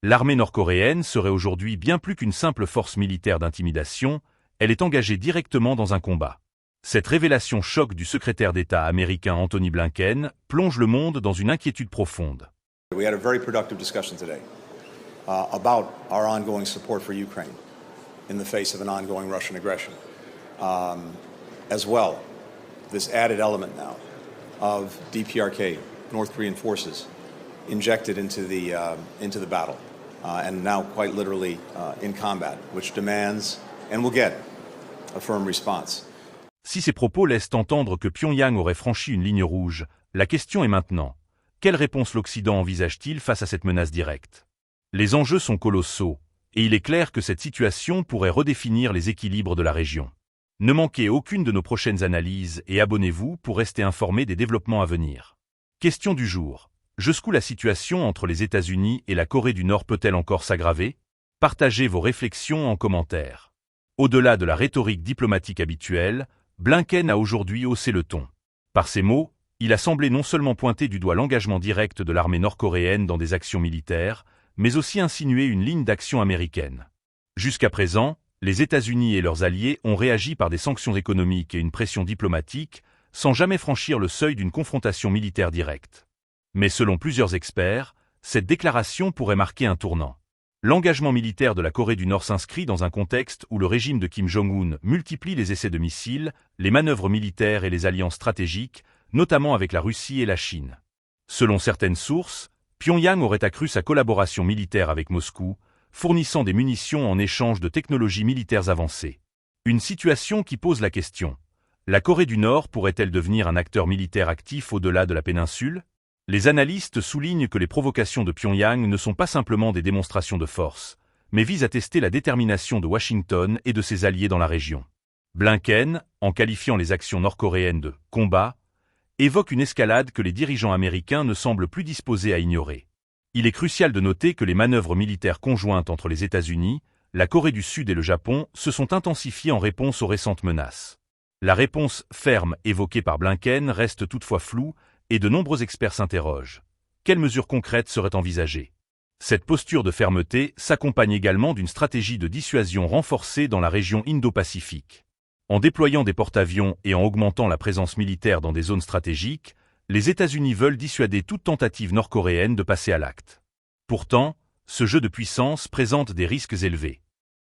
L'armée nord-coréenne serait aujourd'hui bien plus qu'une simple force militaire d'intimidation, elle est engagée directement dans un combat. Cette révélation choc du secrétaire d'État américain Anthony Blinken plonge le monde dans une inquiétude profonde. We had a very productive discussion today about our ongoing support for Ukraine in the face of an ongoing Russian aggression. As well, this added element now of DPRK, North Korean forces, injected into the battle, and now quite literally in combat, which demands and will get a firm response. Si ces propos laissent entendre que Pyongyang aurait franchi une ligne rouge, la question est maintenant, quelle réponse l'Occident envisage-t-il face à cette menace directe? Les enjeux sont colossaux, et il est clair que cette situation pourrait redéfinir les équilibres de la région. Ne manquez aucune de nos prochaines analyses et abonnez-vous pour rester informé des développements à venir. Question du jour. Jusqu'où la situation entre les États-Unis et la Corée du Nord peut-elle encore s'aggraver? Partagez vos réflexions en commentaire. Au-delà de la rhétorique diplomatique habituelle, Blinken a aujourd'hui haussé le ton. Par ces mots, il a semblé non seulement pointer du doigt l'engagement direct de l'armée nord-coréenne dans des actions militaires, mais aussi insinuer une ligne d'action américaine. Jusqu'à présent, les États-Unis et leurs alliés ont réagi par des sanctions économiques et une pression diplomatique, sans jamais franchir le seuil d'une confrontation militaire directe. Mais selon plusieurs experts, cette déclaration pourrait marquer un tournant. L'engagement militaire de la Corée du Nord s'inscrit dans un contexte où le régime de Kim Jong-un multiplie les essais de missiles, les manœuvres militaires et les alliances stratégiques, notamment avec la Russie et la Chine. Selon certaines sources, Pyongyang aurait accru sa collaboration militaire avec Moscou, fournissant des munitions en échange de technologies militaires avancées. Une situation qui pose la question. La Corée du Nord pourrait-elle devenir un acteur militaire actif au-delà de la péninsule? Les analystes soulignent que les provocations de Pyongyang ne sont pas simplement des démonstrations de force, mais visent à tester la détermination de Washington et de ses alliés dans la région. Blinken, en qualifiant les actions nord-coréennes de « combat », évoque une escalade que les dirigeants américains ne semblent plus disposés à ignorer. Il est crucial de noter que les manœuvres militaires conjointes entre les États-Unis, la Corée du Sud et le Japon se sont intensifiées en réponse aux récentes menaces. La réponse ferme évoquée par Blinken reste toutefois floue, et de nombreux experts s'interrogent. Quelles mesures concrètes seraient envisagées? Cette posture de fermeté s'accompagne également d'une stratégie de dissuasion renforcée dans la région Indo-Pacifique. En déployant des porte-avions et en augmentant la présence militaire dans des zones stratégiques, les États-Unis veulent dissuader toute tentative nord-coréenne de passer à l'acte. Pourtant, ce jeu de puissance présente des risques élevés.